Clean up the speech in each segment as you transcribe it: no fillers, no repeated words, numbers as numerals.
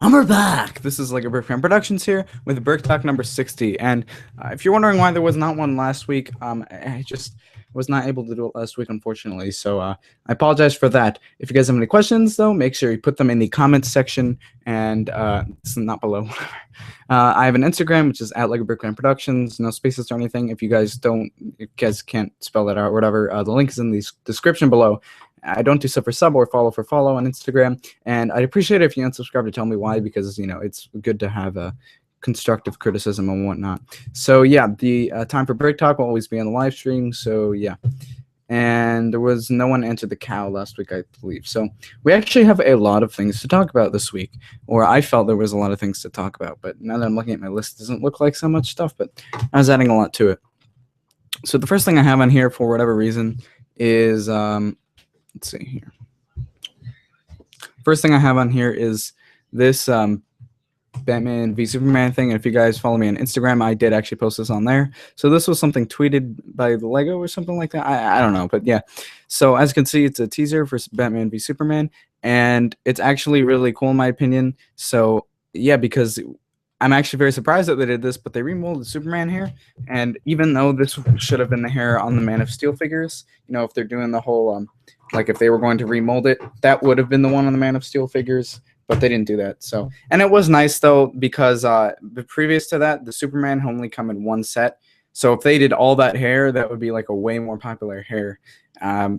And we're back! This is LEGOBrickFan Productions here with BrickTalk number 60. And if you're wondering why there was not one last week, I just was not able to do it last week, unfortunately. So I apologize for that. If you guys have any questions, though, make sure you put them in the comments section and it's not below. I have an Instagram, which is at LEGOBrickFan Productions. No spaces or anything. If you guys can't spell that out or whatever, the link is in the description below. I don't do sub for sub or follow for follow on Instagram, and I'd appreciate it if you unsubscribe to tell me why, because it's good to have a constructive criticism and whatnot. So yeah, the time for break talk will always be on the live stream. So yeah, and there was no one answered the cow last week, I believe. So we actually have a lot of things to talk about this week, or I felt there was a lot of things to talk about. But now that I'm looking at my list, it doesn't look like so much stuff, but I was adding a lot to it. So the first thing I have on here, for whatever reason, is let's see here. First thing I have on here is this Batman v Superman thing. And if you guys follow me on Instagram, I did actually post this on there. So this was something tweeted by the Lego or something like that. I don't know, but yeah. So as you can see, it's a teaser for Batman v Superman, and it's actually really cool in my opinion. So yeah, because I'm actually very surprised that they did this, but they remolded Superman hair. And even though this should have been the hair on the Man of Steel figures, if they're doing the whole like if they were going to remold it, that would have been the one on the Man of Steel figures, but they didn't do that. So, and it was nice though, because previous to that, the Superman only come in one set. So if they did all that hair, that would be like a way more popular hair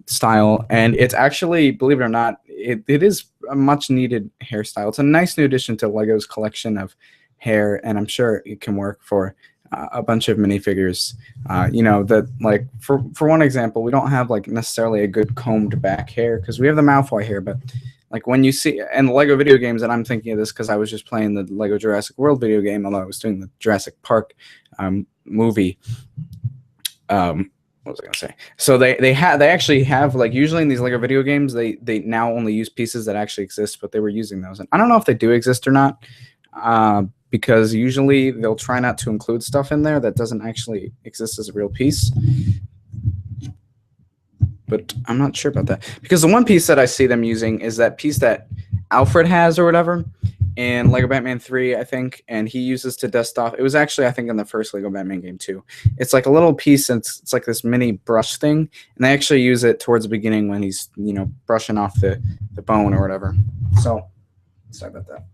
style. And it's actually, believe it or not, it is a much needed hairstyle. It's a nice new addition to Lego's collection of hair, and I'm sure it can work for a bunch of minifigures. That, like, for one example, we don't have like necessarily a good combed back hair because we have the Malfoy hair, but like when you see and the Lego video games, and I'm thinking of this because I was just playing the Lego Jurassic World video game, although I was doing the Jurassic Park movie. What was I gonna say? So they actually have, like, usually in these Lego video games, they now only use pieces that actually exist, but they were using those, and I don't know if they do exist or not. Because usually they'll try not to include stuff in there that doesn't actually exist as a real piece. But I'm not sure about that. Because the one piece that I see them using is that piece that Alfred has or whatever in Lego Batman 3, I think, and he uses to dust off. It was actually, I think, in the first Lego Batman game too. It's like a little piece, and it's like this mini brush thing, and they actually use it towards the beginning when he's, brushing off the bone or whatever. So, sorry about that.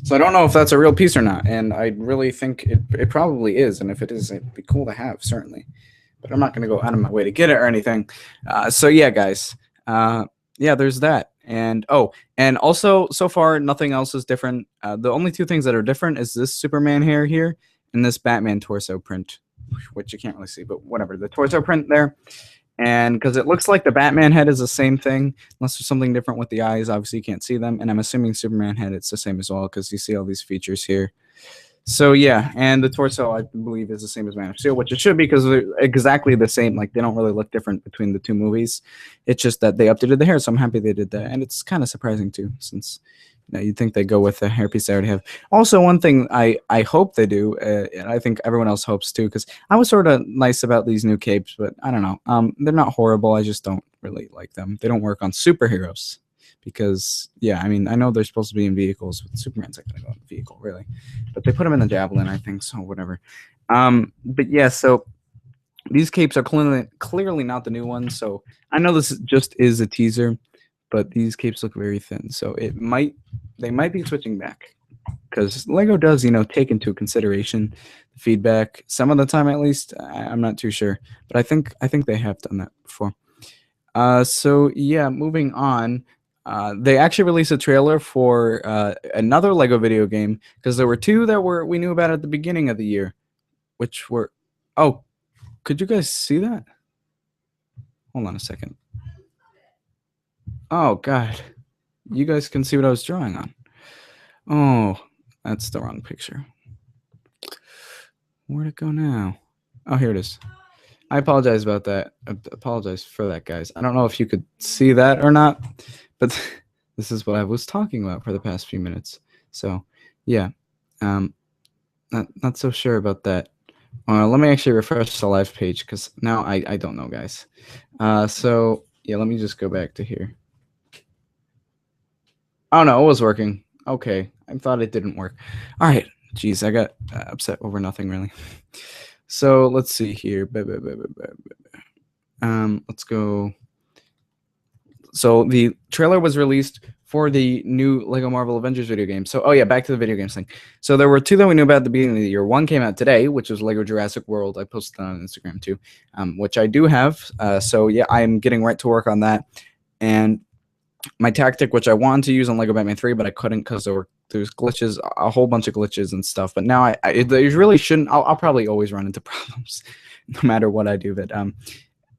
So I don't know if that's a real piece or not, and I really think it probably is, and if it is, it'd be cool to have, certainly. But I'm not going to go out of my way to get it or anything. So yeah, guys. Yeah, there's that. And and also, so far, nothing else is different. The only two things that are different is this Superman hair here and this Batman torso print, which you can't really see, but whatever. The torso print there. And because it looks like the Batman head is the same thing, unless there's something different with the eyes. Obviously, you can't see them. And I'm assuming Superman head, it's the same as well, because you see all these features here. So yeah, and the torso, I believe, is the same as Man of Steel, which it should be, because they're exactly the same. Like, they don't really look different between the two movies. It's just that they updated the hair, so I'm happy they did that. And it's kind of surprising too, since you'd think they go with the hairpiece they already have. Also, one thing I hope they do, and I think everyone else hopes too, because I was sort of nice about these new capes, but I don't know. They're not horrible. I just don't really like them. They don't work on superheroes. Because, yeah, I mean, I know they're supposed to be in vehicles, but Superman's not going to go in a vehicle, really. But they put him in the Javelin, I think, so whatever. But, yeah, so these capes are clearly not the new ones. So I know this just is a teaser, but these capes look very thin. So they might be switching back. Because Lego does, take into consideration the feedback some of the time, at least. I'm not too sure. But I think they have done that before. So, yeah, moving on. They actually released a trailer for another Lego video game, because there were two that we knew about at the beginning of the year, which were, oh, could you guys see that? Hold on a second. Oh, God. You guys can see what I was drawing on. Oh, that's the wrong picture. Where'd it go now? Oh, here it is. I apologize about that. I apologize for that, guys. I don't know if you could see that or not, but this is what I was talking about for the past few minutes. So, yeah, not so sure about that. Let me actually refresh the live page, because now I don't know, guys. So, yeah, let me just go back to here. Oh no, it was working. Okay, I thought it didn't work. All right, jeez, I got upset over nothing really. So let's see here. Let's go. So the trailer was released for the new Lego Marvel Avengers video game. So, oh yeah, back to the video games thing. So there were two that we knew about at the beginning of the year. One came out today, which was Lego Jurassic World. I posted that on Instagram too, which I do have. So yeah, I'm getting right to work on that. And my tactic, which I wanted to use on Lego Batman 3, but I couldn't because there's glitches, a whole bunch of glitches and stuff. But now they really shouldn't. I'll probably always run into problems no matter what I do. But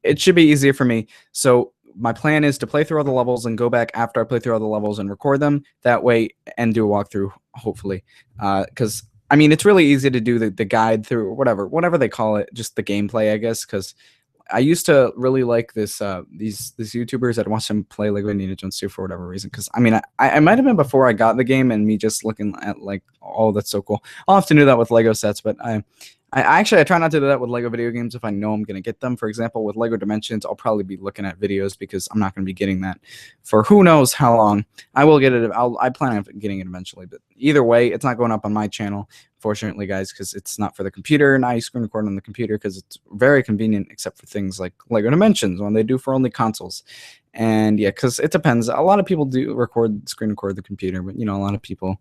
it should be easier for me. So my plan is to play through all the levels and go back after I play through all the levels and record them that way and do a walkthrough, hopefully. Because I mean, it's really easy to do the guide through or whatever they call it, just the gameplay, I guess. Because I used to really like these YouTubers. I'd watch them play Lego Indiana Jones 2 for whatever reason. Because I mean, I might have been before I got the game and me just looking at like, oh, that's so cool. I'll have to do that with Lego sets, but I try not to do that with Lego video games if I know I'm going to get them. For example, with Lego Dimensions, I'll probably be looking at videos because I'm not going to be getting that for who knows how long. I will get it. I plan on getting it eventually. But either way, it's not going up on my channel, fortunately, guys, because it's not for the computer. And I screen record on the computer because it's very convenient, except for things like Lego Dimensions when they do for only consoles. And yeah, because it depends. A lot of people do screen record the computer, but you know, a lot of people.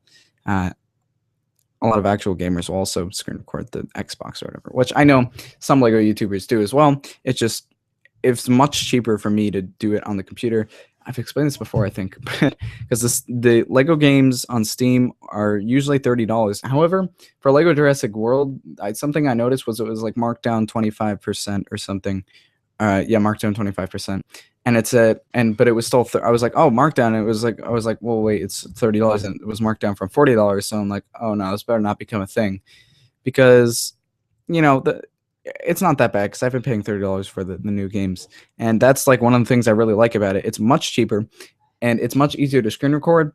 A lot of actual gamers will also screen record the Xbox or whatever, which I know some Lego YouTubers do as well. It's much cheaper for me to do it on the computer. I've explained this before, I think, but because the Lego games on Steam are usually $30. However, for Lego Jurassic World, something I noticed was it was like marked down 25% or something. Yeah, marked down 25%. And but it was still, I was like, oh, markdown. I was like, well, wait, it's $30 and it was marked down from $40. So I'm like, oh no, this better not become a thing because, you know, it's not that bad because I've been paying $30 for the new games. And that's like one of the things I really like about it. It's much cheaper and it's much easier to screen record.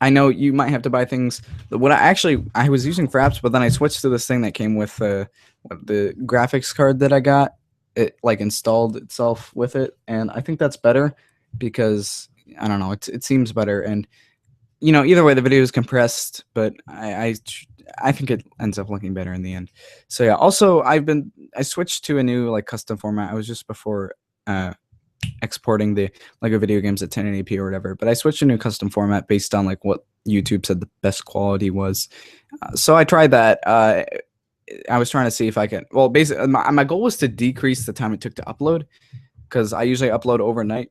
I know you might have to buy things. I was using for apps, but then I switched to this thing that came with the graphics card that I got. It like installed itself with it, and I think that's better because I don't know, it seems better, and you know, either way the video is compressed, but I think it ends up looking better in the end. So yeah, also I switched to a new like custom format. I was just before exporting the Lego video games at 1080p or whatever, but I switched to a new custom format based on like what YouTube said the best quality was. So I tried that. I was trying to see if I could. Well, basically, my goal was to decrease the time it took to upload because I usually upload overnight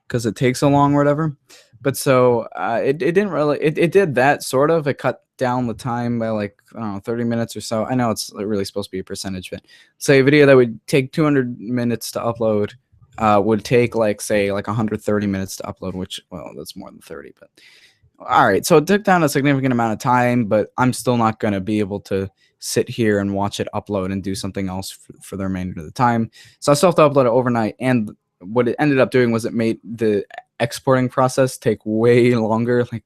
because it takes so long or whatever. But so it didn't really. It did that sort of. It cut down the time by like, I don't know, 30 minutes or so. I know it's really supposed to be a percentage, but say a video that would take 200 minutes to upload would take like, say, like 130 minutes to upload, which, well, that's more than 30, but all right. So it took down a significant amount of time, but I'm still not going to be able to sit here and watch it upload and do something else for the remainder of the time. So I still have to upload it overnight. And what it ended up doing was it made the exporting process take way longer, like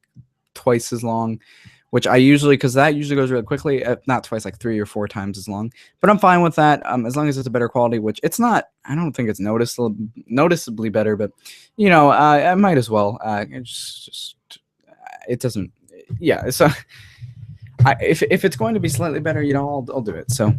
twice as long, which I usually, because that usually goes really quickly, not twice, like 3 or 4 times as long. But I'm fine with that as long as it's a better quality, which it's not. I don't think it's noticeably better, but, you know, I might as well. It doesn't. Yeah. So if it's going to be slightly better, you know, I'll do it. So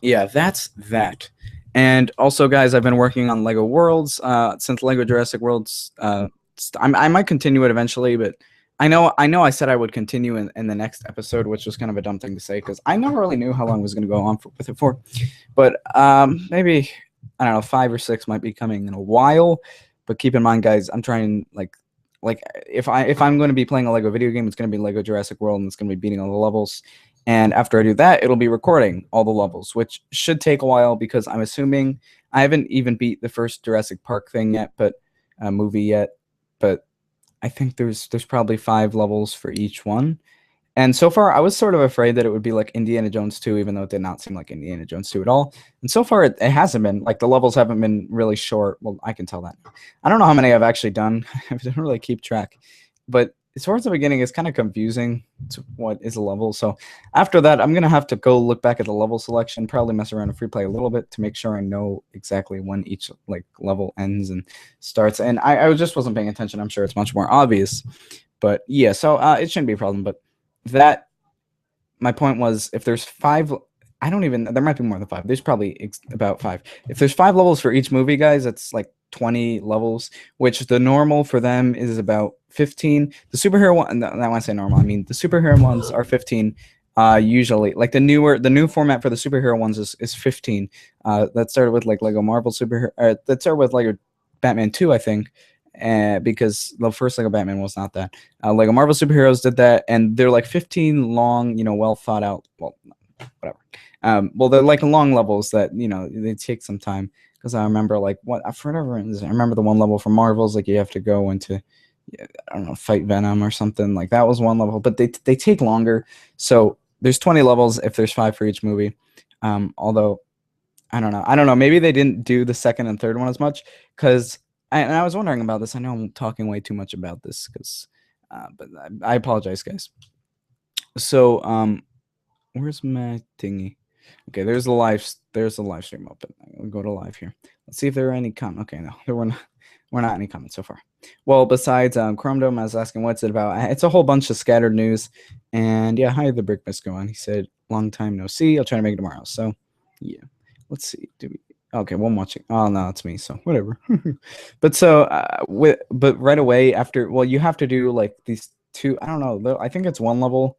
yeah, that's that. And also, guys, I've been working on Lego Worlds since Lego Jurassic Worlds. I might continue it eventually, but I know I said I would continue in the next episode, which was kind of a dumb thing to say because I never really knew how long I was going to go on with it for. But maybe, I don't know, 5 or 6 might be coming in a while. But keep in mind, guys, I'm trying like if I'm going to be playing a Lego video game, it's going to be Lego Jurassic World, and it's going to be beating all the levels. And after I do that, it'll be recording all the levels, which should take a while because I'm assuming I haven't even beat the first Jurassic Park thing yet, but movie yet. But I think there's probably 5 levels for each one. And so far, I was sort of afraid that it would be like Indiana Jones 2, even though it did not seem like Indiana Jones 2 at all. And so far, it hasn't been. Like, the levels haven't been really short. Well, I can tell that. I don't know how many I've actually done. I didn't really keep track. But towards the beginning, it's kind of confusing to what is a level. So after that, I'm gonna have to go look back at the level selection, probably mess around in free play a little bit to make sure I know exactly when each like level ends and starts. And I just wasn't paying attention. I'm sure it's much more obvious, but yeah. So it shouldn't be a problem. But that my point was, if there's 5, I don't even, there might be more than 5. There's probably about 5. If there's 5 levels for each movie, guys, that's like 20 levels, which the normal for them is about 15. The superhero one, no, I want to say normal, I mean the superhero ones are 15. Usually, like the new format for the superhero ones is 15. That started with like Lego Marvel superhero. That started with Lego Batman 2, I think, because the first Lego Batman was not that. Lego Marvel superheroes did that, and they're like 15 long, well thought out. Well, whatever. Well, they're like long levels that they take some time. Because I remember like for whatever reason, I remember the one level from Marvel's like you have to go into, I don't know, fight Venom or something, like that was one level, but they take longer. So there's 20 levels if there's 5 for each movie. Although I don't know, maybe they didn't do the second and third one as much, because I was wondering about this. I know I'm talking way too much about this because but I apologize, guys. So where's my thingy? Okay, there's the live stream open. I'll go to live here. Let's see if there are any comments. Okay, no, there were not any comments so far. Well, besides Chrome Dome, I was asking what's it about. It's a whole bunch of scattered news. And yeah, hi, the Brick Miss going. He said, long time no see. I'll try to make it tomorrow. So yeah, let's see. Okay, one watching. Oh no, it's me. So whatever. But so but right away after, well, you have to do like these 2. I don't know. I think it's 1 level.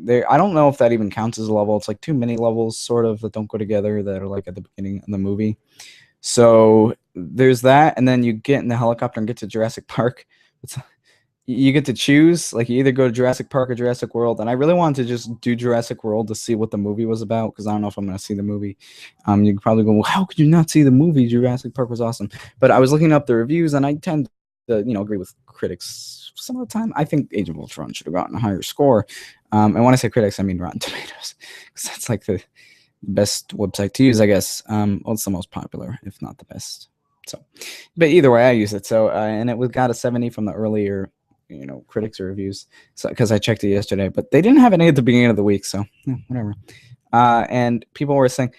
I don't know if that even counts as a level. It's like 2 mini levels sort of that don't go together, that are like at the beginning of the movie. So there's that, and then you get in the helicopter and get to Jurassic Park. You get to choose, like you either go to Jurassic Park or Jurassic World, and I really wanted to just do Jurassic World to see what the movie was about, because I don't know if I'm going to see the movie. You could probably go, well, how could you not see the movie? Jurassic Park was awesome. But I was looking up the reviews, and I tend to agree with critics some of the time. I think Age of Ultron should have gotten a higher score. And when I say critics, I mean Rotten Tomatoes, because that's like the best website to use, I guess. Well, it's the most popular, if not the best. So, but either way, I use it. So, and it got a 70 from the earlier, critics or reviews. So, because I checked it yesterday, but they didn't have any at the beginning of the week, so yeah, whatever. And people were saying,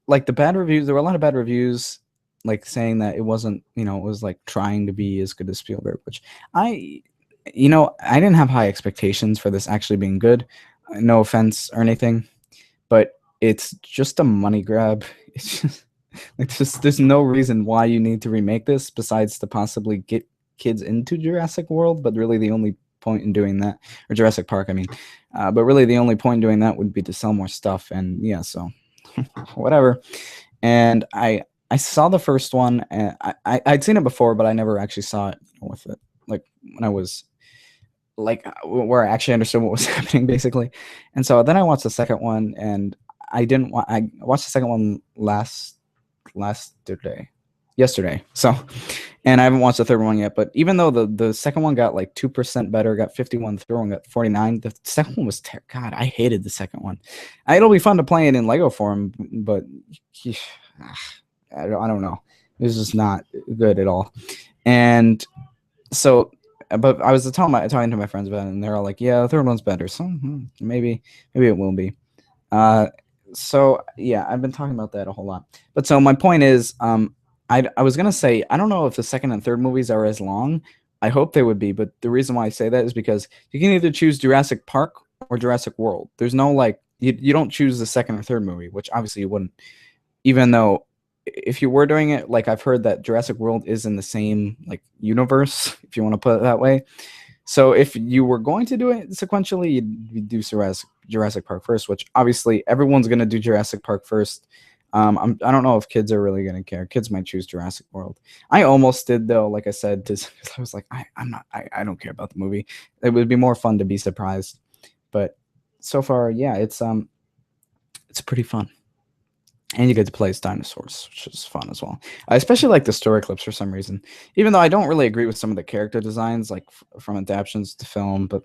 like the bad reviews. There were a lot of bad reviews, like saying that it wasn't, it was like trying to be as good as Spielberg, which I didn't have high expectations for this actually being good. No offense or anything, but it's just a money grab. It's just like there's no reason why you need to remake this besides to possibly get kids into Jurassic World, but really the only point in doing that, or Jurassic Park, I mean, but really the only point in doing that would be to sell more stuff. And yeah, so whatever. And I saw the first one, and I'd seen it before, but I never actually saw it with it, like when I was like where I actually understood what was happening, basically. And so then I watched the second one, and I watched the second one yesterday. So, and I haven't watched the third one yet. But even though the second one got like 2% better, got 51, the third one got 49. The second one was God, I hated the second one. It'll be fun to play it in Lego form, but I don't know. It was just not good at all. And so, but I was talking to my friends about it, and they're all like, "Yeah, the third one's better." So maybe it will be. So yeah, I've been talking about that a whole lot. But so my point is, I was gonna say, I don't know if the second and third movies are as long. I hope they would be, but the reason why I say that is because you can either choose Jurassic Park or Jurassic World. There's no like you don't choose the second or third movie, which obviously you wouldn't. Even though if you were doing it, like I've heard that Jurassic World is in the same like universe, if you want to put it that way. So if you were going to do it sequentially, you'd do Jurassic Park first, which obviously everyone's going to do Jurassic Park first. I don't know if kids are really going to care. Kids might choose Jurassic World. I almost did, though, like I said, because I was like, I don't care about the movie. It would be more fun to be surprised. But so far, yeah, it's pretty fun. And you get to play as dinosaurs, which is fun as well. I especially like the story clips for some reason, even though I don't really agree with some of the character designs, like from adaptations to film, but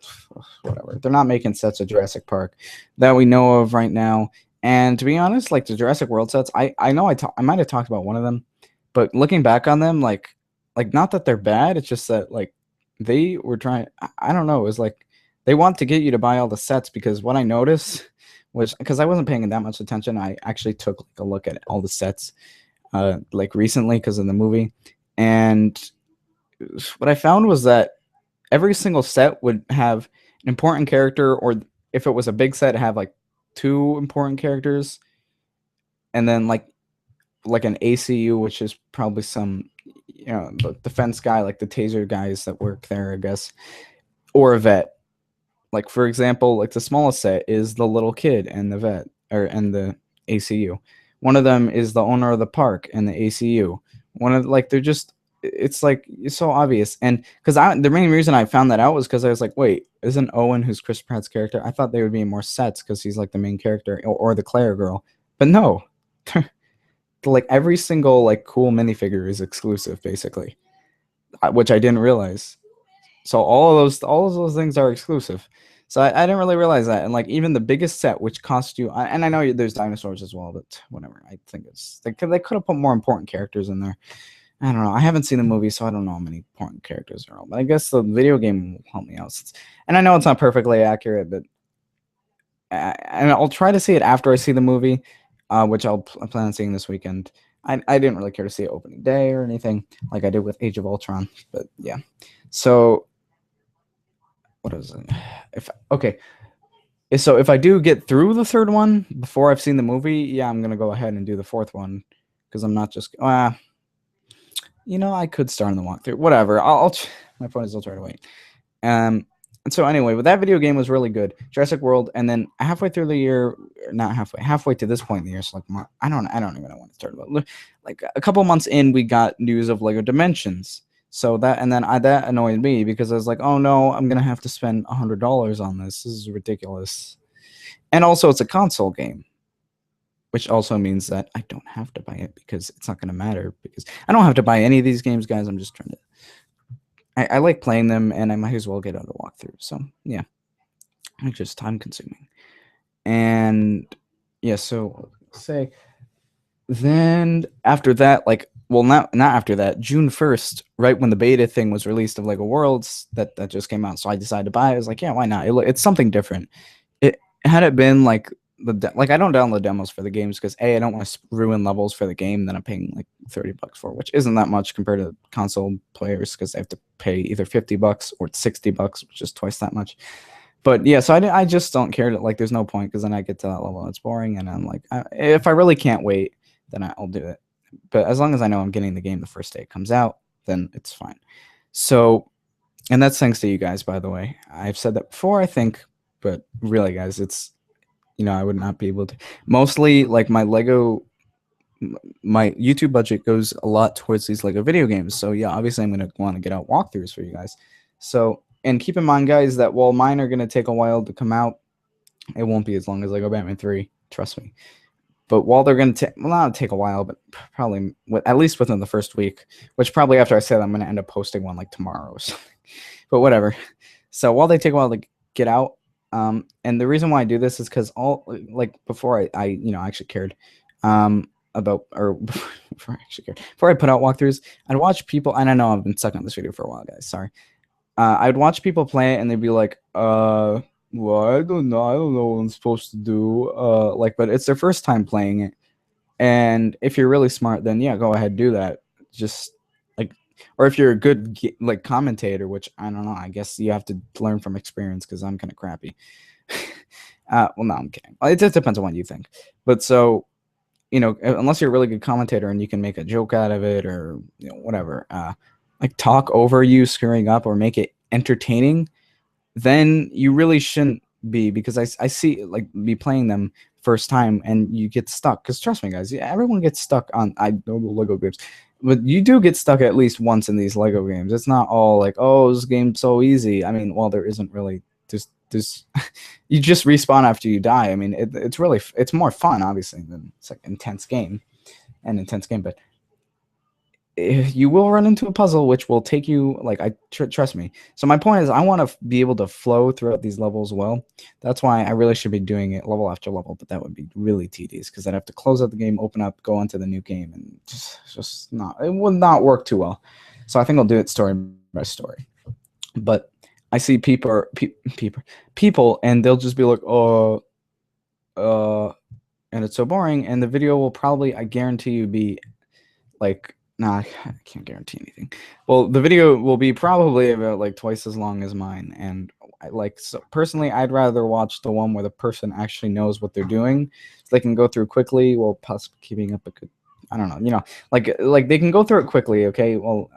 whatever. They're not making sets of Jurassic Park that we know of right now. And to be honest, like the Jurassic World sets, I know I might have talked about one of them, but looking back on them, like not that they're bad, it's just that like they were trying. I don't know. It was like they want to get you to buy all the sets because what I noticed was because I wasn't paying that much attention. I actually took like a look at all the sets like recently because of the movie, and what I found was that every single set would have an important character, or if it was a big set, have like two important characters, and then like an ACU, which is probably some the defense guy, like the taser guys that work there, I guess, or a vet. Like for example, like the smallest set is the little kid and the vet, or and the ACU. One of them is the owner of the park and the ACU. One of like they're just it's like it's so obvious. And because the main reason I found that out was because I was like, wait, isn't Owen, who's Chris Pratt's character? I thought they would be in more sets because he's like the main character, or the Claire girl. But no, like every single like cool minifigure is exclusive basically, which I didn't realize. So all of those things are exclusive. So I didn't really realize that. And like even the biggest set, which cost you, and I know there's dinosaurs as well, but whatever. I think it's they could have put more important characters in there. I don't know. I haven't seen the movie, so I don't know how many important characters are. But I guess the video game will help me out. And I know it's not perfectly accurate, but and I'll try to see it after I see the movie, which I plan on seeing this weekend. I didn't really care to see it opening day or anything like I did with Age of Ultron, but yeah. So what is it? So if I do get through the third one before I've seen the movie, yeah, I'm gonna go ahead and do the fourth one because I'm not just I could start on the walkthrough. Whatever. My point is I'll try to wait. And so anyway, but that video game was really good, Jurassic World. And then halfway through the year, not halfway to this point in the year, so like I don't even know when it started, but like a couple months in, we got news of Lego Dimensions. So that that annoyed me because I was like, oh no, I'm gonna have to spend $100 on this. This is ridiculous. And also, it's a console game, which also means that I don't have to buy it because it's not gonna matter because I don't have to buy any of these games, guys. I'm just trying to. I like playing them, and I might as well get out a walkthrough. So yeah, it's just time consuming. And yeah, so say then after that, like, well, not after that, June 1st, right when the beta thing was released of Lego Worlds, that just came out. So I decided to buy it. I was like, yeah, why not? It's something different. It had it been like I don't download demos for the games because I don't want to ruin levels for the game that I'm paying like $30 for, which isn't that much compared to console players because they have to pay either $50 or $60, which is twice that much. But yeah, so I just don't care. Like, there's no point because then I get to that level, it's boring, and I'm like, if I really can't wait, then I'll do it. But as long as I know I'm getting the game the first day it comes out, then it's fine. So, and that's thanks to you guys, by the way. I've said that before, I think, but really, guys, it's I would not be able to. Mostly, like my YouTube budget goes a lot towards these Lego video games. So yeah, obviously I'm gonna want to get out walkthroughs for you guys. So, and keep in mind, guys, that while mine are gonna take a while to come out, it won't be as long as Lego Batman 3. Trust me. But while they're gonna take, well, not take a while, but probably at least within the first week. Which probably after I say that, I'm gonna end up posting one like tomorrow or something. But whatever. So while they take a while to get out. And the reason why I do this is because before I actually cared about, or before I put out walkthroughs, I'd watch people, and I know I've been stuck on this video for a while, guys, sorry. I'd watch people play it and they'd be like, well, I don't know what I'm supposed to do. But it's their first time playing it. And if you're really smart, then yeah, go ahead, do that. Just or if you're a good commentator, which I don't know, I guess you have to learn from experience because I'm kind of crappy. Well, no, I'm kidding. It just depends on what you think. But so, unless you're a really good commentator and you can make a joke out of it or whatever, like talk over you screwing up or make it entertaining, then you really shouldn't be, because I see me playing them first time and you get stuck. Because trust me, guys, everyone gets stuck on Lego games. But you do get stuck at least once in these Lego games. It's not all like, oh, this game's so easy. I mean, well, there isn't really. There's you just respawn after you die. I mean, it's more fun, obviously, than it's like an intense game. But you will run into a puzzle which will take you trust me. So my point is I want to be able to flow throughout these levels well. That's why I really should be doing it level after level, but that would be really tedious because I'd have to close out the game, open up, go into the new game, and it would not work too well. So I think I'll do it story by story. But I see people, and they'll just be like, oh, and it's so boring. And the video will probably, I guarantee you, be like, nah, I can't guarantee anything. Well, the video will be probably about like twice as long as mine. And so personally, I'd rather watch the one where the person actually knows what they're doing, so they can go through quickly while possibly keeping up a good, I don't know, like they can go through it quickly. Okay, well,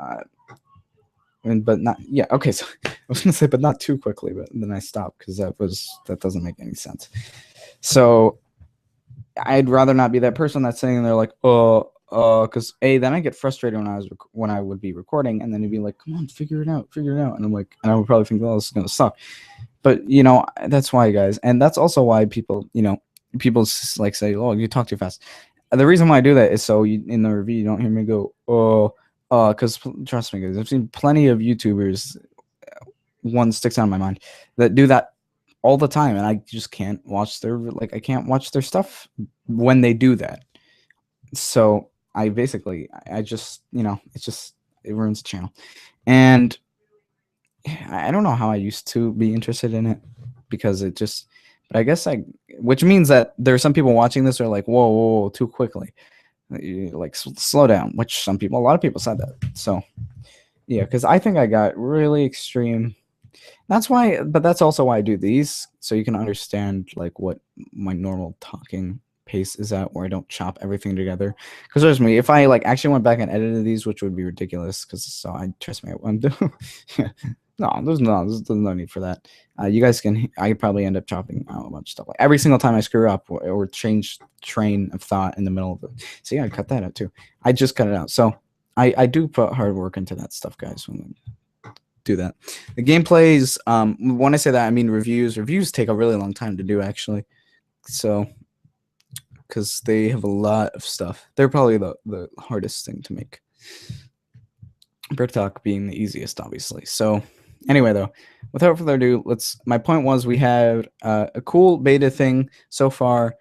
but not, yeah, okay. So I was gonna say, but not too quickly. But then I stopped because that doesn't make any sense. So I'd rather not be that person that's sitting there like, because then I get frustrated when I would be recording, and then you'd be like, come on, figure it out, and I'm like, and I would probably think, well, this is gonna suck. But that's why, guys, and that's also why people like say, oh, you talk too fast. The reason why I do that is so in the review you don't hear me go, because trust me, guys, I've seen plenty of YouTubers. One sticks out in my mind that do that all the time, and I just can't watch I can't watch their stuff when they do that. So I basically, I just, it ruins the channel. And I don't know how I used to be interested in it, because it just, but I guess which means that there are some people watching this are like, whoa, too quickly. Like, slow down, which a lot of people said that. So yeah, because I think I got really extreme. That's why, but that's also why I do these, so you can understand like what my normal talking pace is at, where I don't chop everything together. Because trust me, if I like actually went back and edited these, which would be ridiculous, because trust me, I wouldn't do. No, there's no need for that. You guys I could probably end up chopping out a bunch of stuff. Like every single time I screw up or change train of thought in the middle of it. So yeah, I'd cut that out too. I just cut it out. So I do put hard work into that stuff, guys. When do that. The gameplays, when I say that, I mean reviews. Reviews take a really long time to do, actually. So, because they have a lot of stuff. They're probably the hardest thing to make. BrickTalk being the easiest, obviously. So, anyway, though, without further ado, my point was we had a cool beta thing so far,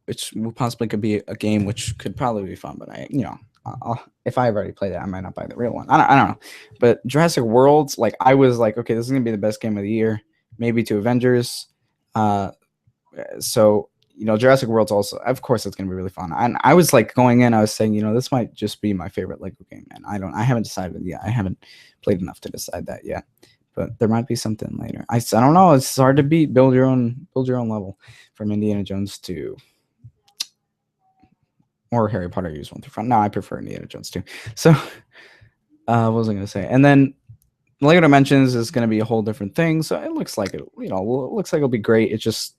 which possibly could be a game, which could probably be fun, but if I've already played it, I might not buy the real one. I don't know. But Jurassic Worlds, like, I was like, okay, this is gonna be the best game of the year, maybe to Avengers. So Jurassic Worlds also, of course, it's gonna be really fun. And I was like going in, I was saying, this might just be my favorite Lego game, and I haven't decided yet. I haven't played enough to decide that yet. But there might be something later. I don't know. It's hard to beat. Build your own level, from Indiana Jones to. Or Harry Potter use 1 through 5. No, I prefer Indiana Jones too. So, what was I going to say? And then LEGO Dimensions is going to be a whole different thing. So it looks like it looks like it'll be great. It's just,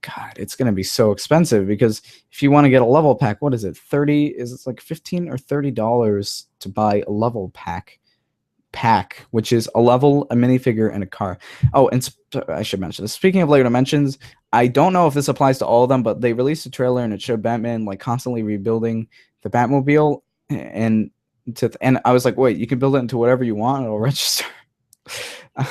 God, it's going to be so expensive, because if you want to get a level pack, what is it? It's like $15 or $30 to buy a level pack, which is a level, a minifigure, and a car. Oh, and I should mention this. Speaking of LEGO Dimensions, I don't know if this applies to all of them, but they released a trailer and it showed Batman like constantly rebuilding the Batmobile, and I was like, wait, you can build it into whatever you want, it'll register.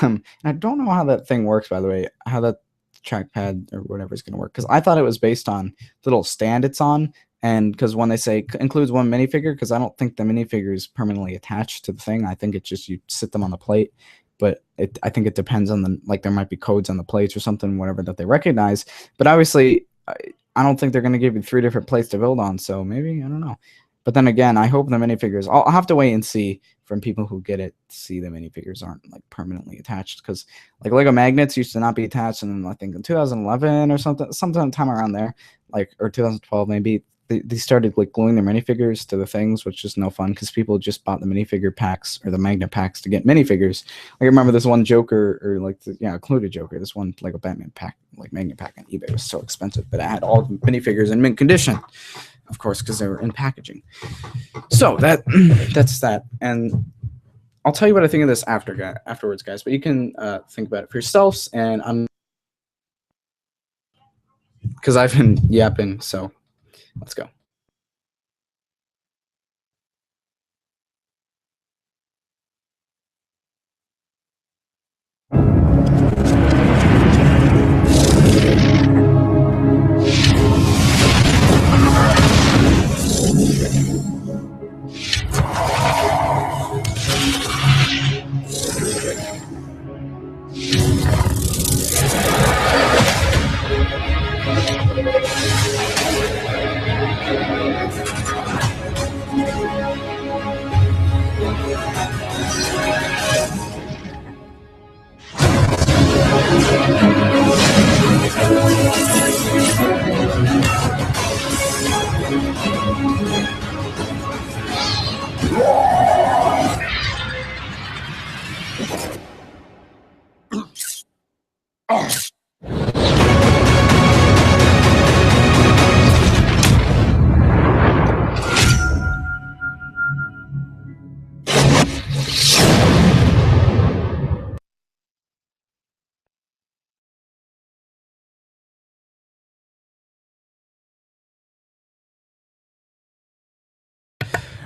And I don't know how that thing works, by the way, how that trackpad or whatever is going to work, because I thought it was based on the little stand it's on. And because when they say includes 1 minifigure, because I don't think the minifigure is permanently attached to the thing. I think it's just you sit them on the plate. But I think it depends on there might be codes on the plates or something, whatever, that they recognize. But obviously, I don't think they're going to give you 3 different plates to build on. So maybe, I don't know. But then again, I hope the minifigures, I'll have to wait and see from people who get it, see the minifigures aren't like permanently attached. Because like Lego magnets used to not be attached. And then I think in 2011 or sometime around there, or 2012 maybe, they started like gluing their minifigures to the things, which is no fun, because people just bought the minifigure packs or the magnet packs to get minifigures. I remember this one Joker, or included Joker, this one Lego Batman pack, like magnet pack on eBay, was so expensive, but it had all the minifigures in mint condition, of course, because they were in packaging. So that's that. And I'll tell you what I think of this afterwards, guys, but you can think about it for yourselves. And because I've been yapping, so let's go.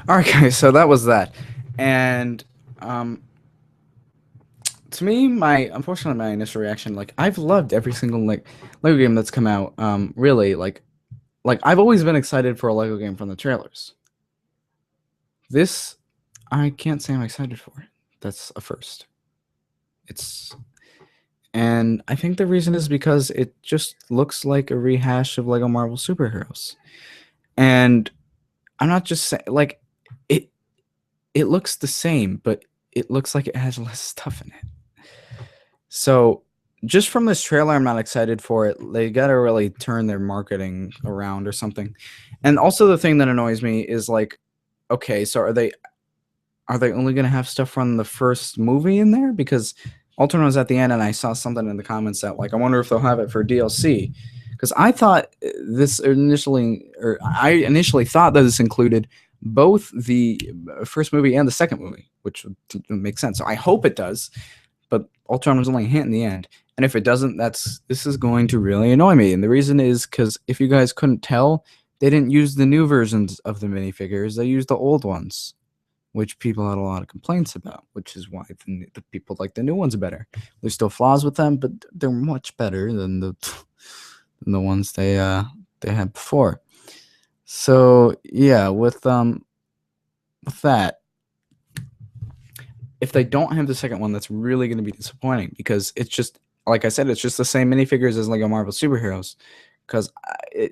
All right, guys. So that was that, and to me, unfortunately my initial reaction, like I've loved every single like Lego game that's come out. Really, like I've always been excited for a Lego game from the trailers. This, I can't say I'm excited for. That's a first. It's And I think the reason is because it just looks like a rehash of Lego Marvel superheroes. And I'm not just saying like it it looks the same, but it looks like it has less stuff in it. So just from this trailer, I'm not excited for it. They gotta really turn their marketing around or something. And also the thing that annoys me is like, okay, so are they only gonna have stuff from the first movie in there? Because Ultron was at the end, and I saw something in the comments that like I wonder if they'll have it for DLC. Because I thought I initially thought that this included both the first movie and the second movie, which would make sense. So I hope it does. But Ultron was only a hint in the end, and if it doesn't, this is going to really annoy me. And the reason is because if you guys couldn't tell, they didn't use the new versions of the minifigures; they used the old ones, which people had a lot of complaints about, which is why the people like the new ones better. There's still flaws with them, but they're much better than the ones they had before. So yeah, with that, if they don't have the second one, that's really going to be disappointing because it's just like I said, it's just the same minifigures as Lego Marvel superheroes. Because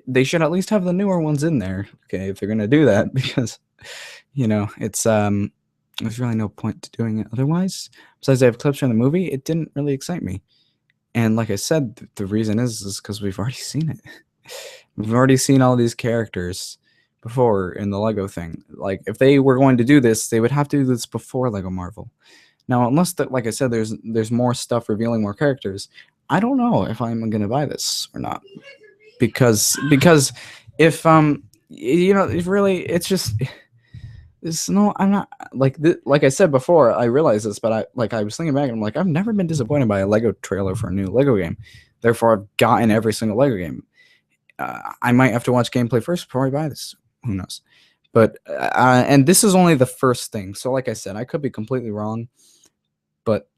they should at least have the newer ones in there, okay, if they're going to do that, because it's there's really no point to doing it otherwise. Besides, they have clips from the movie. It didn't really excite me, and like I said, the reason is because we've already seen it. We've already seen all these characters before in the Lego thing. Like, if they were going to do this, they would have to do this before Lego Marvel. Now, unless that, like I said, there's more stuff revealing more characters. I don't know if I'm gonna buy this or not because if if really it's just it's no, I'm not like I said before. I realized this, but I was thinking back and I'm like, I've never been disappointed by a Lego trailer for a new Lego game. Therefore, I've gotten every single Lego game. I might have to watch gameplay first before I buy this. Who knows? But and this is only the first thing. So like I said, I could be completely wrong, but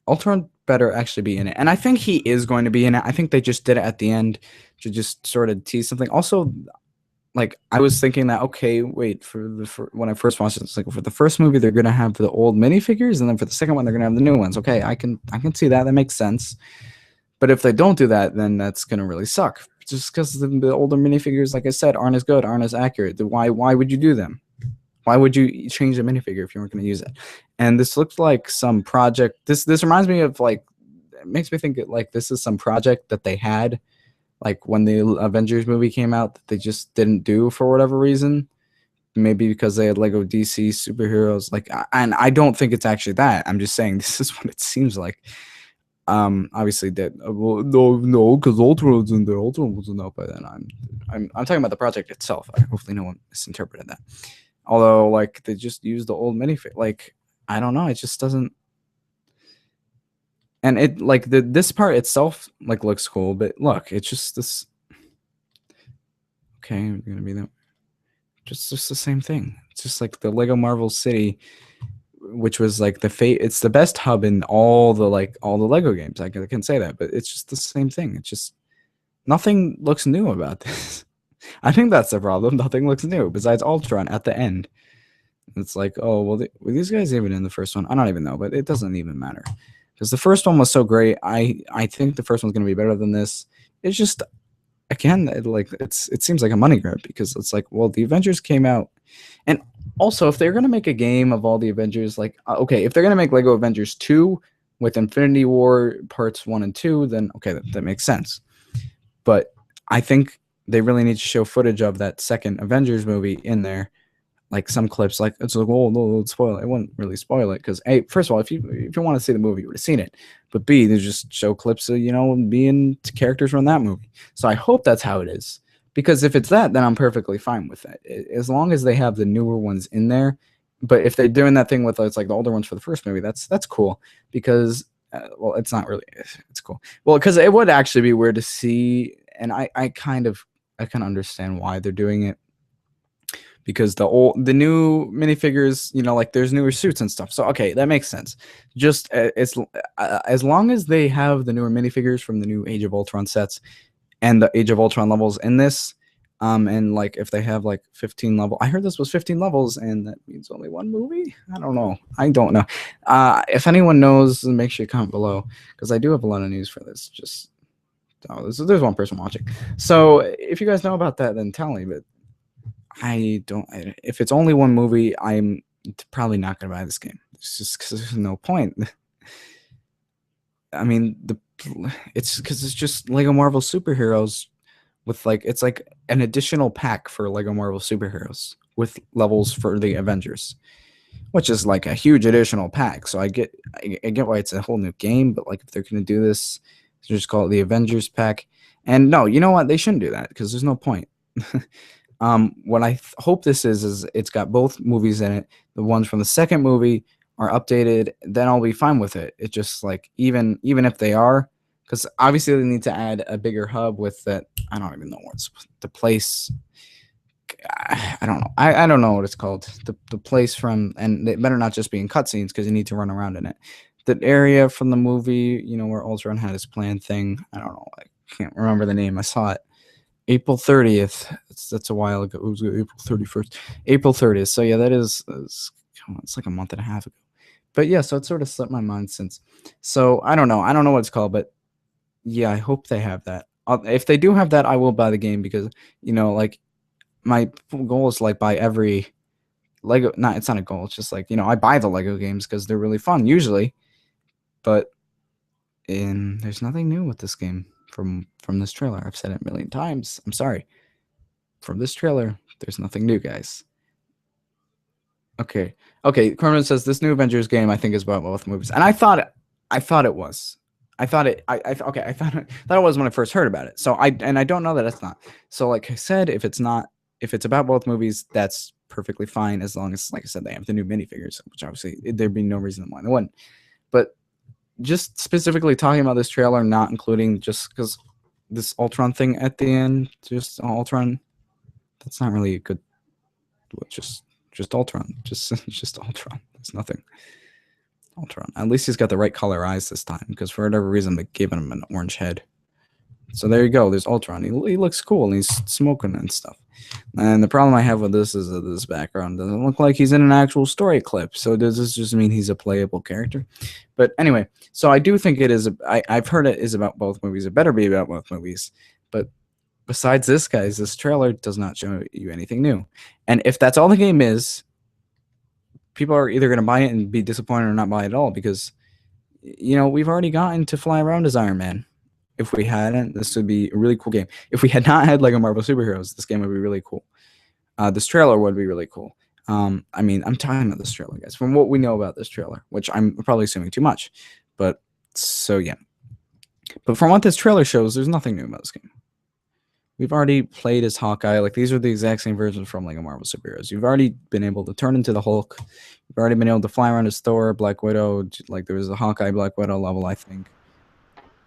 Ultron better actually be in it. And I think he is going to be in it. I think they just did it at the end to just sort of tease something. Also, like I was thinking that okay, wait when I first watched it, it's like for the first movie they're gonna have the old minifigures, and then for the second one they're gonna have the new ones. Okay, I can see that. That makes sense. But if they don't do that, then that's gonna really suck. Just because the older minifigures, like I said, aren't as good, aren't as accurate. Why would you do them? Why would you change the minifigure if you weren't going to use it? And this looks like some project. This reminds me of like, it makes me think like this is some project that they had, like when the Avengers movie came out, that they just didn't do for whatever reason. Maybe because they had Lego DC superheroes. Like, and I don't think it's actually that. I'm just saying this is what it seems like. Obviously that well, no, because Ultron's in there. Ultron wasn't out by then. I'm talking about the project itself. Hopefully no one misinterpreted that. Although, like, they just use the old minifig. Like, I don't know. It just doesn't. And it like this part itself like looks cool, but look, it's just this. Okay, we're gonna be that. Just the same thing. It's just like the Lego Marvel City, which was like it's the best hub in all the Lego games. I can say that, but it's just the same thing. It's just nothing looks new about this. I think that's the problem. Nothing looks new besides Ultron at the end. It's like, oh well, were these guys even in the first one? I don't even know, but it doesn't even matter because the first one was so great. I think the first one's gonna be better than this. It's just again, it seems like a money grab because it's like, well, the Avengers came out, and also if they're gonna make a game of all the Avengers, like okay, if they're gonna make Lego Avengers 2 with Infinity War parts 1 and 2, then okay, that makes sense. But I think they really need to show footage of that second Avengers movie in there, like some clips. Like it's like, oh no, don't spoil it. It wouldn't really spoil it because A, first of all, if you want to see the movie, you would have seen it. But B, they just show clips of being characters from that movie. So I hope that's how it is. Because if it's that, then I'm perfectly fine with that. As long as they have the newer ones in there. But if they're doing that thing with it's like the older ones for the first movie, that's cool. Because well, it's not really. It's cool. Well, because it would actually be weird to see, and I kind of understand why they're doing it. because the new minifigures, like there's newer suits and stuff. So okay, that makes sense. Just as long as they have the newer minifigures from the new Age of Ultron sets and the Age of Ultron levels in this, and like if they have like 15 level, I heard this was 15 levels, and that means only one movie. I don't know. If anyone knows, make sure you comment below, because I do have a lot of news for this. Just there's one person watching, so if you guys know about that, then tell me. But if it's only one movie, I'm probably not gonna buy this game. It's just because there's no point. I mean, it's because it's just Lego Marvel superheroes with it's like an additional pack for Lego Marvel superheroes with levels for the Avengers, which is like a huge additional pack. So I get why it's a whole new game, but like if they're gonna do this, just call it the Avengers pack. And no, you know what? They shouldn't do that because there's no point. What I hope this is it's got both movies in it. The ones from the second movie are updated, then I'll be fine with it. It's just like even if they are, because obviously they need to add a bigger hub with that. I don't even know what's the place. I don't know. I don't know what it's called. The place from, and it better not just be in cutscenes because you need to run around in it. The area from the movie, where Ultron had his plan thing. I don't know. I can't remember the name. I saw it April 30th. That's a while ago. It was April 31st. April 30th. So yeah, it's like a month and a half ago. But yeah, so it sort of slipped my mind since. So I don't know. I don't know what it's called, but yeah, I hope they have that. If they do have that, I will buy the game because like my goal is like buy every Lego. Not it's not a goal. It's just like I buy the Lego games because they're really fun usually. But there's nothing new with this game from this trailer. I've said it a million times. I'm sorry. From this trailer, there's nothing new, guys. Okay. Corman says this new Avengers game I think is about both movies, and I thought it was. I thought it was when I first heard about it. So I don't know that it's not. So like I said, if it's about both movies, that's perfectly fine as long as, like I said, they have the new minifigures, which obviously there'd be no reason why they wouldn't. But just specifically talking about this trailer, not including just because this Ultron thing at the end, just Ultron, that's not really a good. Just Ultron, just Ultron. There's nothing. Ultron. At least he's got the right color eyes this time, because for whatever reason they gave him an orange head. So there you go. There's Ultron. He looks cool and he's smoking and stuff. And the problem I have with this is that this background doesn't look like he's in an actual story clip. So does this just mean he's a playable character? But anyway, so I do think it is. I've heard it is about both movies. It better be about both movies. But besides this, guys, this trailer does not show you anything new. And if that's all the game is, people are either going to buy it and be disappointed or not buy it at all, because we've already gotten to fly around as Iron Man. If we hadn't, this would be a really cool game. If we had not had Lego Marvel Superheroes, this game would be really cool. This trailer would be really cool. I mean, I'm talking about this trailer, guys. From what we know about this trailer, which I'm probably assuming too much, but so yeah. But from what this trailer shows, there's nothing new about this game. We've already played as Hawkeye. Like, these are the exact same versions from Lego Marvel Superheroes. You've already been able to turn into the Hulk. You've already been able to fly around as Thor, Black Widow. Like, there was a Hawkeye, Black Widow level, I think.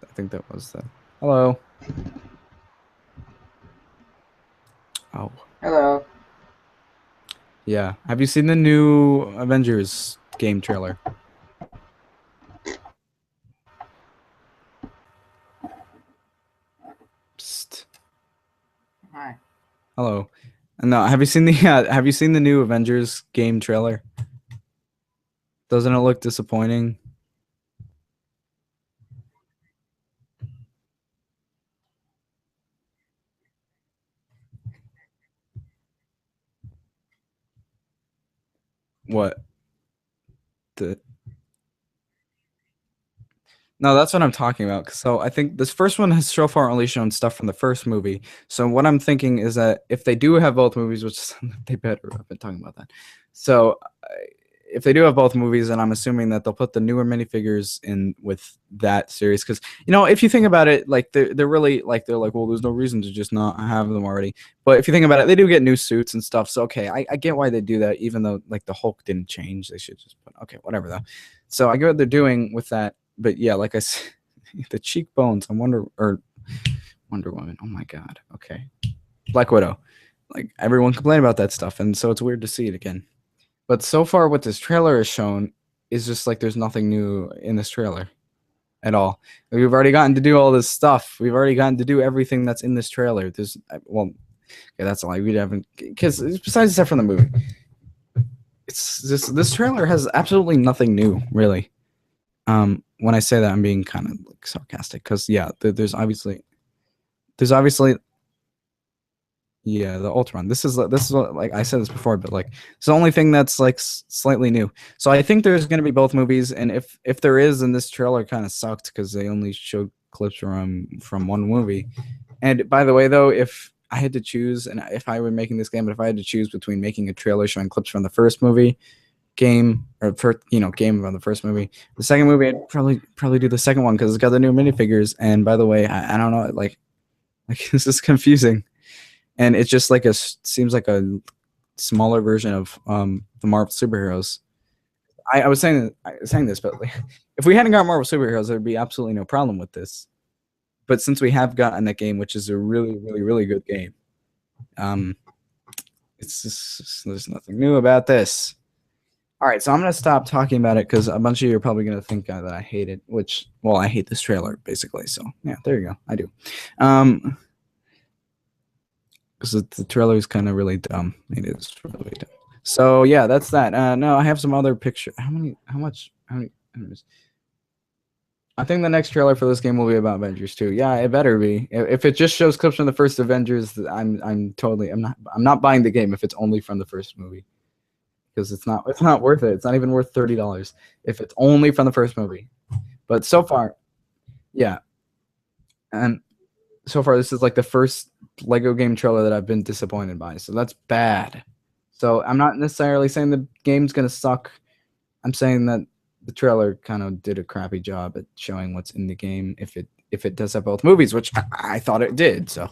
I think that was the... Hello. Oh. Hello. Yeah. Have you seen the new Avengers game trailer? Psst. Hi. Hello. No, have you seen the new Avengers game trailer? Doesn't it look disappointing? What? No, that's what I'm talking about. So I think this first one has so far only shown stuff from the first movie. So what I'm thinking is that if they do have both movies, which they better have been talking about that. So if they do have both movies, then I'm assuming that they'll put the newer minifigures in with that series. Because if you think about it, like they're really like well, there's no reason to just not have them already. But if you think about it, they do get new suits and stuff. So okay, I get why they do that. Even though like the Hulk didn't change, they should just put whatever though. So I get what they're doing with that. But yeah, like I said, the cheekbones. Wonder Woman. Oh my God. Okay, Black Widow. Like everyone complained about that stuff, and so it's weird to see it again. But so far, what this trailer has shown is just like there's nothing new in this trailer at all. We've already gotten to do all this stuff. We've already gotten to do everything that's in this trailer. There's well, yeah, that's a lie. We haven't, because besides stuff from the movie, it's this trailer has absolutely nothing new, really. When I say that, I'm being kind of like sarcastic, because yeah, there's obviously, yeah, the Ultron. This is what, like I said this before, but like it's the only thing that's like slightly new. So I think there's going to be both movies, and if there is, then this trailer kind of sucked because they only showed clips from one movie. And by the way, though, if I had to choose, and if I were making this game, but if I had to choose between making a trailer showing clips from the first movie, game, or first, game from the first movie, the second movie, I'd probably do the second one because it's got the new minifigures. And by the way, I don't know, like this is confusing. And it's just like seems like a smaller version of the Marvel superheroes. I was saying this, but like, if we hadn't got Marvel superheroes, there'd be absolutely no problem with this. But since we have gotten that game, which is a really, really, really good game, it's just there's nothing new about this. All right, so I'm gonna stop talking about it because a bunch of you are probably gonna think that I hate it. Which, well, I hate this trailer basically. So yeah, there you go. I do. Because the trailer is kind of really dumb. It is really dumb. So yeah, that's that. No, I have some other picture. How many? I think the next trailer for this game will be about Avengers 2. Yeah, it better be. If it just shows clips from the first Avengers, I'm not buying the game if it's only from the first movie. Because it's not worth it. It's not even worth $30 if it's only from the first movie. But so far, yeah. And so far, this is like the first Lego game trailer that I've been disappointed by. So that's bad. So I'm not necessarily saying the game's gonna suck. I'm saying that the trailer kind of did a crappy job at showing what's in the game if it does have both movies, which I thought it did. So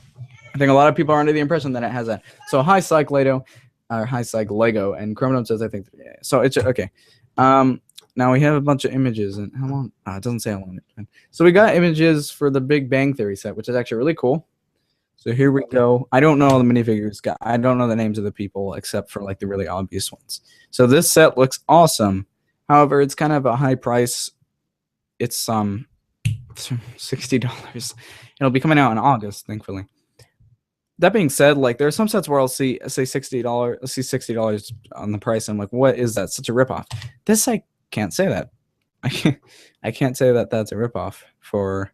I think a lot of people are under the impression that it has that. So hi Psych Lego, or hi Psych Lego, and Chromedome says I think yeah. So it's okay. Now we have a bunch of images, and how long? It doesn't say how long. So we got images for the Big Bang Theory set, which is actually really cool. So here we go. I don't know all the minifigures. I don't know the names of the people except for like the really obvious ones. So this set looks awesome. However, it's kind of a high price. It's $60. It'll be coming out in August, thankfully. That being said, like there are some sets where I'll say $60. I'll see $60 on the price. I'm like, what is that? Such a ripoff. This I can't say that. I can't say that that's a ripoff for.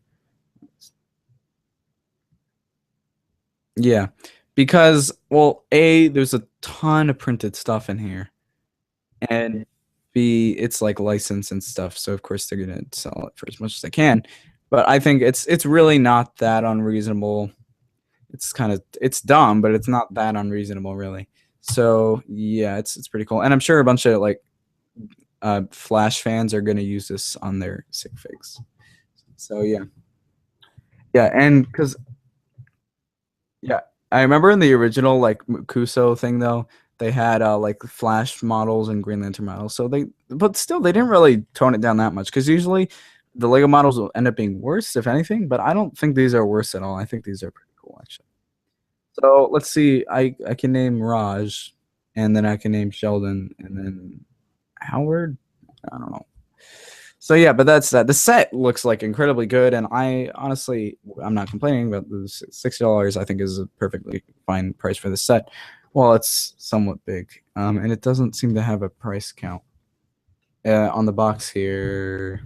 Yeah, because well, A, there's a ton of printed stuff in here, and B, it's like licensed and stuff. So of course they're gonna sell it for as much as they can. But I think it's really not that unreasonable. It's dumb, but it's not that unreasonable really. So yeah, it's pretty cool, and I'm sure a bunch of like Flash fans are gonna use this on their sig figs. So yeah, and because. Yeah, I remember in the original like Kuso thing though, they had like Flash models and Green Lantern models. So but still they didn't really tone it down that much because usually the Lego models will end up being worse if anything. But I don't think these are worse at all. I think these are pretty cool actually. So let's see. I can name Raj, and then I can name Sheldon, and then Howard. I don't know. So yeah, but that's that. The set looks like incredibly good, and I honestly, I'm not complaining about the $60. I think is a perfectly fine price for the set. Well, it's somewhat big, and it doesn't seem to have a price count on the box here.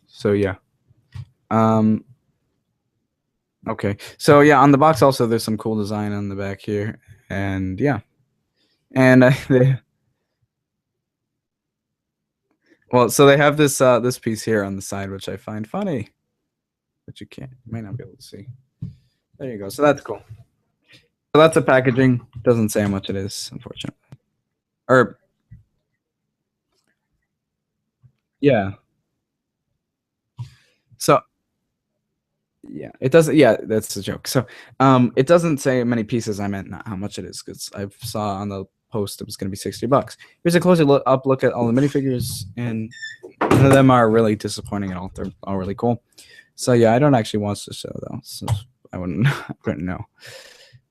So yeah, okay. So yeah, on the box also there's some cool design on the back here, and yeah, and well, so they have this this piece here on the side, which I find funny, but you might not be able to see. There you go. So that's cool. So that's the packaging. Doesn't say how much it is, unfortunately. Or yeah. So yeah, it doesn't. Yeah, that's a joke. So it doesn't say how many pieces. I meant not how much it is because I saw on the post it was going to be $60. Here's a closer look at all the minifigures, and none of them are really disappointing at all. They're all really cool. So yeah, I don't actually watch the show though, so I wouldn't know.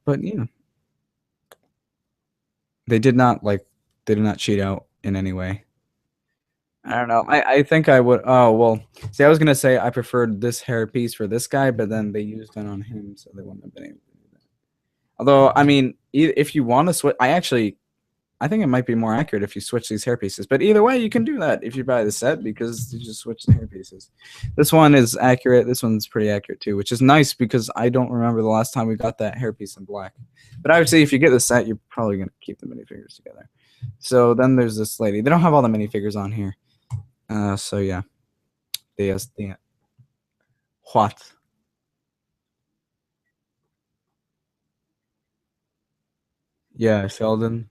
But yeah, they did not cheat out in any way. I don't know. I think I would. Oh well. See, I was gonna say I preferred this hair piece for this guy, but then they used it on him, so they wouldn't have been able to do that. Although, I mean, if you want to switch, I think it might be more accurate if you switch these hair pieces. But either way, you can do that if you buy the set because you just switch the hair pieces. This one is accurate. This one's pretty accurate too, which is nice because I don't remember the last time we got that hair piece in black. But obviously, if you get the set, you're probably gonna keep the minifigures together. So then there's this lady. They don't have all the minifigures on here. So yeah, there's the what? Yeah, Sheldon.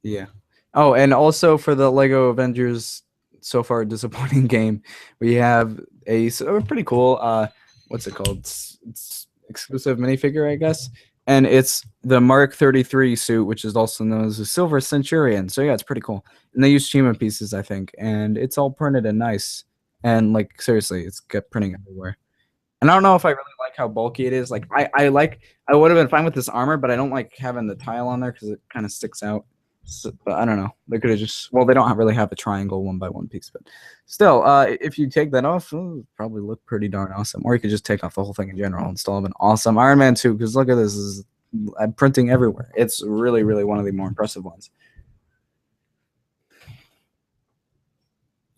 Yeah. Oh, and also for the Lego Avengers so far disappointing game, we have a pretty cool what's it called? It's exclusive minifigure, I guess. And it's the Mark 33 suit, which is also known as the Silver Centurion. So yeah, it's pretty cool. And they use Chima pieces, I think, and it's all printed and nice. And like seriously, it's got printing everywhere. And I don't know if I really like how bulky it is. Like I would have been fine with this armor, but I don't like having the tile on there because it kind of sticks out. So, but I don't know. They could have just they don't really have a triangle one by one piece, but still, if you take that off, it'll probably look pretty darn awesome. Or you could just take off the whole thing in general and still have an awesome Iron Man 2. Because look at this, I'm printing everywhere. It's really, really one of the more impressive ones.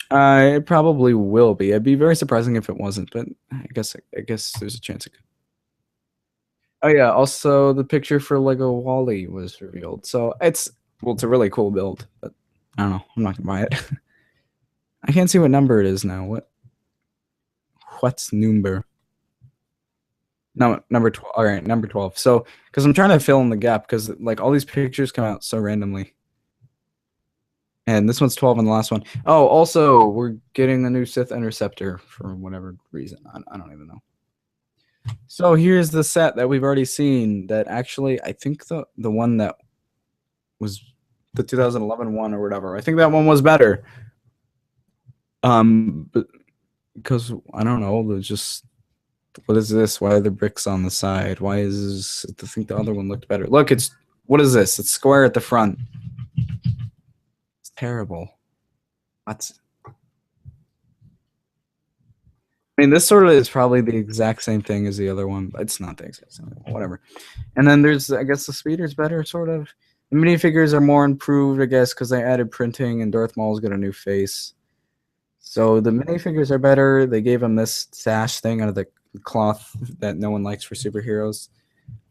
It probably will be. It'd be very surprising if it wasn't, but I guess there's a chance it could. Oh yeah, also the picture for Lego Wally was revealed. So it's a really cool build, but I don't know. I'm not gonna buy it. I can't see what number it is now. What's number? No, number 12. All right, number 12. So because I'm trying to fill in the gap because like all these pictures come out so randomly. And this one's 12 and the last one. Oh, also, we're getting a new Sith Interceptor for whatever reason. I don't even know. So here's the set that we've already seen that actually, I think the one that was the 2011 one or whatever, I think that one was better. But because, I don't know, there's just, what is this? Why are the bricks on the side? Why is this? I think the other one looked better. Look, what is this? It's square at the front. It's terrible. What? I mean, this sort of is probably the exact same thing as the other one, but it's not the exact same. Whatever. And then there's, I guess, the speeder's better, sort of. The minifigures are more improved, I guess, because they added printing and Darth Maul's got a new face. So the minifigures are better. They gave him this sash thing out of the cloth that no one likes for superheroes.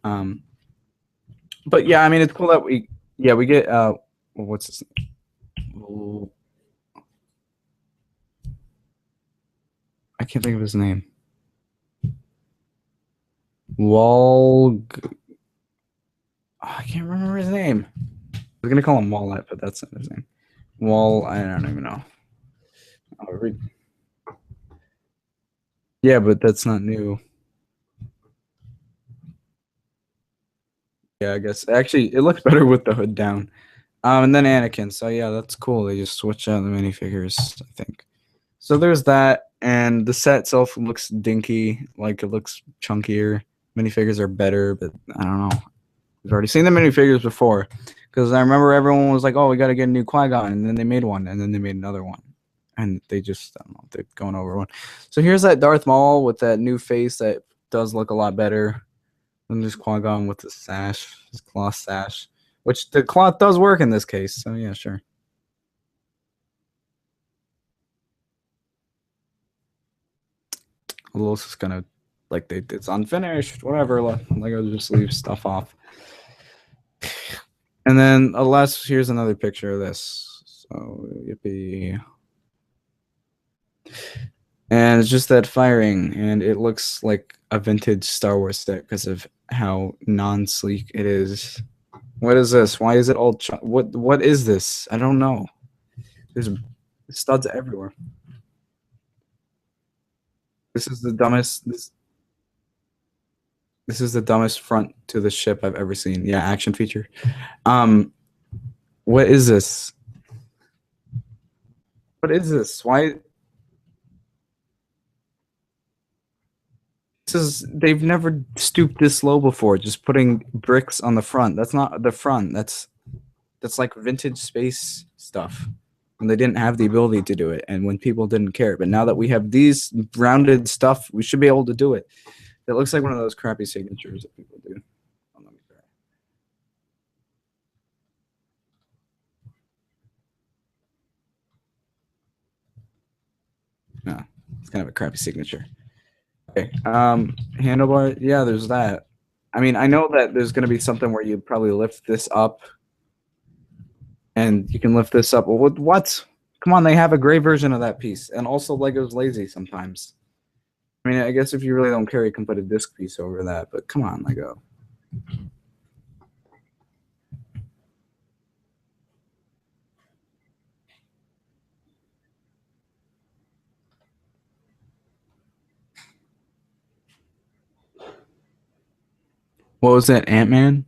But yeah, I mean, it's cool that we get what's his name? I can't think of his name. I can't remember his name. I was gonna call him Wallet, but that's not his name. I don't even know. Yeah, but that's not new. Yeah, I guess actually it looks better with the hood down. And then Anakin. So yeah, that's cool. They just switch out the minifigures, I think. So there's that, and the set itself looks dinky, like it looks chunkier. Minifigures are better, but I don't know. We've already seen the minifigures before, because I remember everyone was like, "Oh, we got to get a new Qui-Gon," and then they made one, and then they made another one, and they just, I don't know, they're going over one. So here's that Darth Maul with that new face that does look a lot better than just Qui-Gon with the sash, his cloth sash, which the cloth does work in this case. So yeah, sure. Although it's just gonna it's unfinished, whatever. Lego just leave stuff off. And then here's another picture of this. So yippee. And it's just that firing, and it looks like a vintage Star Wars set because of how non-sleek it is. What is this? Why is it all what is this? I don't know. There's studs everywhere. This is the dumbest this is the dumbest front to the ship I've ever seen. Yeah, action feature. What is this? What is this? Why? They've never stooped this low before, just putting bricks on the front. That's not the front. That's like vintage space stuff. And they didn't have the ability to do it, and when people didn't care. But now that we have these rounded stuff, we should be able to do it. It looks like one of those crappy signatures that people do. Oh, let me try. No, it's kind of a crappy signature. Okay. Handlebar. Yeah, there's that. I mean, I know that there's going to be something where you probably lift this up, and you can lift this up. Well, what? Come on, they have a gray version of that piece, and also Lego's lazy sometimes. I mean, I guess if you really don't care, you can put a disc piece over that, but come on, Lego. What was that, Ant-Man?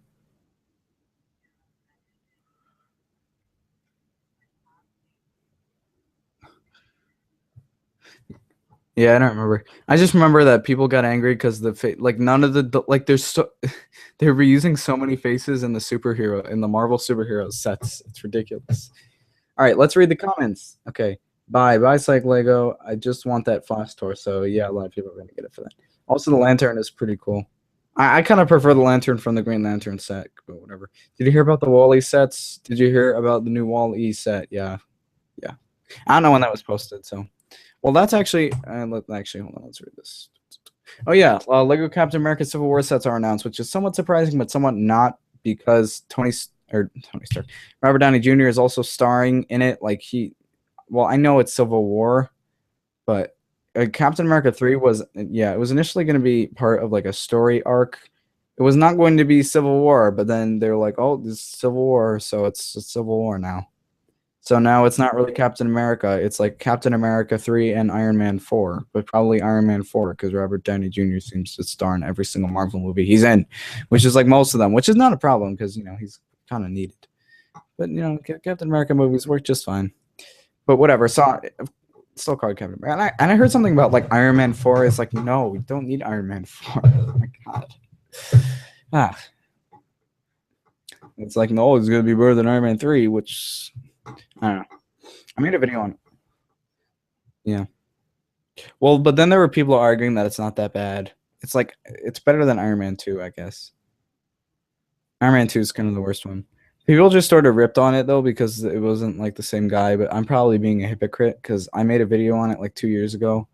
Yeah, I don't remember. I just remember that people got angry because like none of the like there's so they're reusing so many faces in the Marvel superhero sets. It's ridiculous. All right, let's read the comments. Okay, bye Psych Lego. I just want that Flash torso. Yeah, a lot of people are gonna get it for that. Also, the lantern is pretty cool. I kind of prefer the lantern from the Green Lantern set, but whatever. Did you hear about the Wall-E sets? Did you hear about the new Wall-E set? Yeah, yeah. I don't know when that was posted, so. Well, that's actually. Actually, hold on. Let's read this. Oh yeah, Lego Captain America Civil War sets are announced, which is somewhat surprising, but somewhat not, because Tony Stark, Robert Downey Jr. is also starring in it. Like well, I know it's Civil War, but Captain America 3 was, yeah, it was initially going to be part of like a story arc. It was not going to be Civil War, but then they're like, oh, this is Civil War, so it's Civil War now. So now it's not really Captain America. It's like Captain America 3 and Iron Man 4, but probably Iron Man 4 because Robert Downey Jr. seems to star in every single Marvel movie he's in, which is like most of them, which is not a problem because, you know, he's kind of needed. But, you know, Captain America movies work just fine. But whatever. So it's still called Captain America. And I heard something about like Iron Man 4. It's like, no, we don't need Iron Man 4. Oh my God. Ah. It's like, no, it's going to be better than Iron Man 3, which... I don't know. I made a video on it. Yeah. Well, but then there were people arguing that it's not that bad. It's like, it's better than Iron Man 2, I guess. Iron Man 2 is kind of the worst one. People just sort of ripped on it, though, because it wasn't like the same guy, but I'm probably being a hypocrite because I made a video on it like 2 years ago.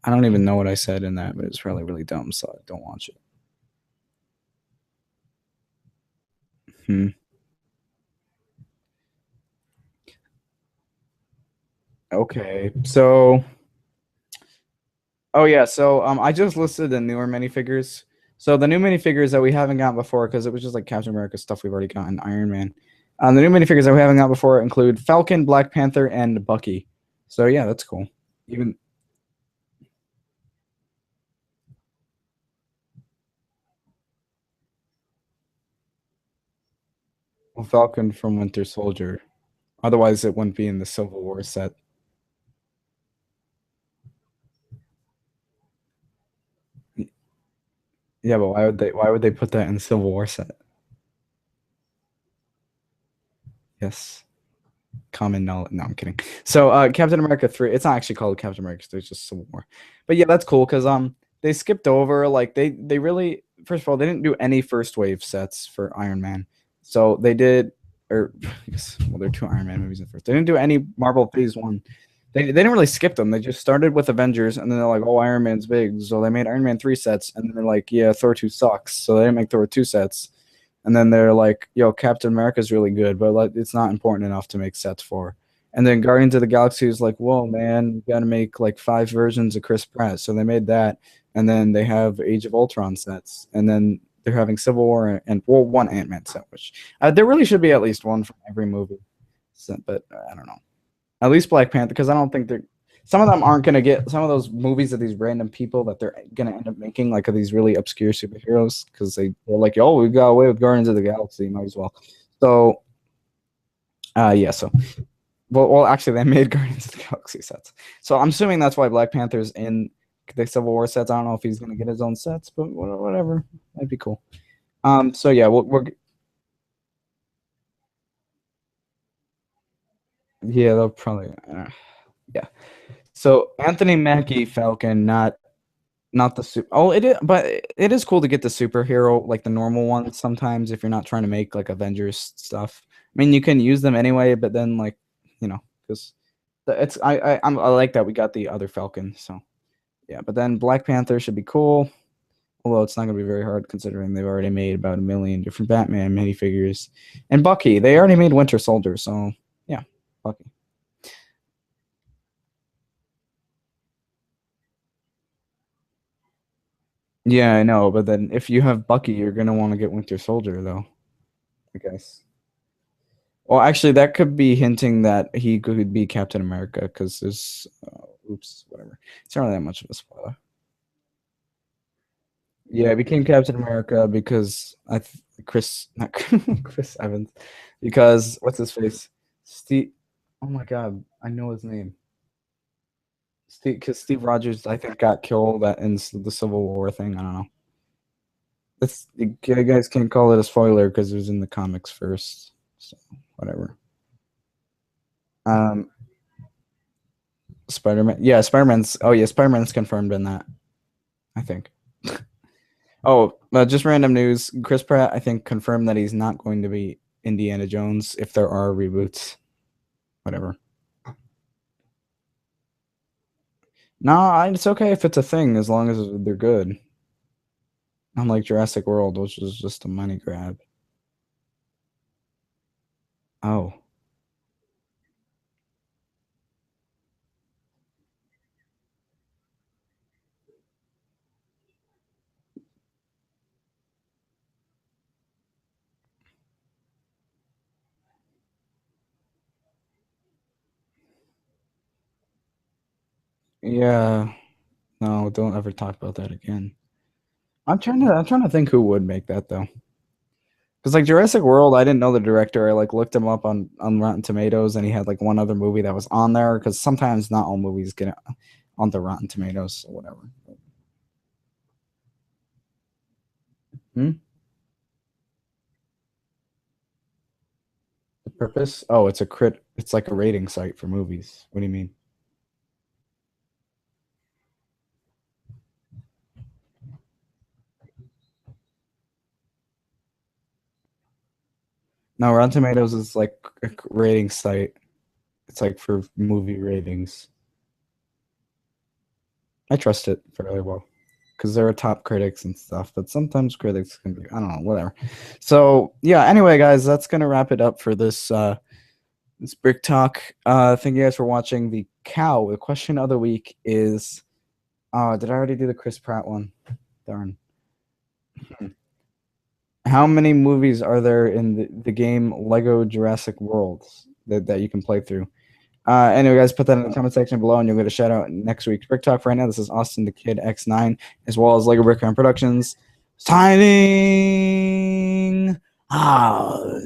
I don't even know what I said in that, but it's probably really dumb, so I don't watch it. Okay, so oh yeah, so I just listed the newer minifigures. So the new minifigures that we haven't gotten before, because it was just like Captain America stuff we've already gotten, Iron Man. The new minifigures that we haven't gotten before include Falcon, Black Panther, and Bucky. So yeah, that's cool. Even Falcon from Winter Soldier. Otherwise, it wouldn't be in the Civil War set. Yeah, but why would they put that in the Civil War set? Yes. Common knowledge. No, I'm kidding. So Captain America 3, it's not actually called Captain America 3, it's just Civil War. But yeah, that's cool because they skipped over, like they really, first of all, they didn't do any first wave sets for Iron Man. So they did, or I guess, well, there are 2 Iron Man movies at first. They didn't do any Marvel Phase 1. They didn't really skip them. They just started with Avengers, and then they're like, oh, Iron Man's big. So they made Iron Man 3 sets, and then they're like, yeah, Thor 2 sucks. So they didn't make Thor 2 sets. And then they're like, yo, Captain America's really good, but like, it's not important enough to make sets for. And then Guardians of the Galaxy is like, whoa, man, you got to make like 5 versions of Chris Pratt. So they made that. And then they have Age of Ultron sets. And then they're having Civil War and, well, 1 Ant-Man set, which there really should be at least 1 from every movie. So, but I don't know. At least Black Panther, because I don't think they're... Some of them aren't going to get... Some of those movies of these random people that they're going to end up making, like of these really obscure superheroes, because they're like, oh, we got away with Guardians of the Galaxy, might as well. So, yeah, so... Well, actually, they made Guardians of the Galaxy sets. So I'm assuming that's why Black Panther's in the Civil War sets. I don't know if he's gonna get his own sets, but whatever, that'd be cool. So yeah, yeah, they'll probably yeah. So Anthony Mackie Falcon, not the super. Oh, it is, but it is cool to get the superhero, like the normal ones sometimes if you're not trying to make like Avengers stuff. I mean, you can use them anyway, but then like, because it's I like that we got the other Falcon. So yeah, but then Black Panther should be cool. Although it's not gonna be very hard considering they've already made about 1,000,000 different Batman minifigures. And Bucky, they already made Winter Soldier, so yeah, Bucky. Yeah, I know, but then if you have Bucky, you're gonna want to get Winter Soldier, though, I guess. Well, actually, that could be hinting that he could be Captain America, because there's, oops, whatever. It's not really that much of a spoiler. Yeah, he became Captain America because Chris, not Chris Evans, because what's his face, Steve. Oh my God, I know his name. Steve, because Steve Rogers, I think, got killed in the Civil War thing. I don't know. You guys can't call it a spoiler because it was in the comics first. So whatever. Um, Spider-Man. Yeah, Spider-Man's. Oh yeah, Spider-Man's confirmed in that, I think. Oh, just random news. Chris Pratt, I think, confirmed that he's not going to be Indiana Jones if there are reboots. Whatever. No, it's okay if it's a thing as long as they're good. Unlike Jurassic World, which was just a money grab. Oh. Yeah. No, don't ever talk about that again. I'm trying to think who would make that though. Because like Jurassic World, I didn't know the director. I like looked him up on Rotten Tomatoes, and he had like one other movie that was on there. Because sometimes not all movies get on the Rotten Tomatoes or whatever. Hmm? The purpose? Oh, it's a crit. It's like a rating site for movies. What do you mean? No, Rotten Tomatoes is like a rating site. It's like for movie ratings. I trust it fairly well because there are top critics and stuff, but sometimes critics can be, I don't know, whatever. So yeah, anyway, guys, that's gonna wrap it up for this Brick Talk. Thank you guys for watching. The cow. The question of the week is, did I already do the Chris Pratt one? Darn. How many movies are there in the game Lego Jurassic Worlds that you can play through? Anyway, guys, put that in the comment section below, and you'll get a shout out next week's Brick Talk. For right now, this is Austin the Kid X9, as well as LEGOBrickFan Productions, signing out.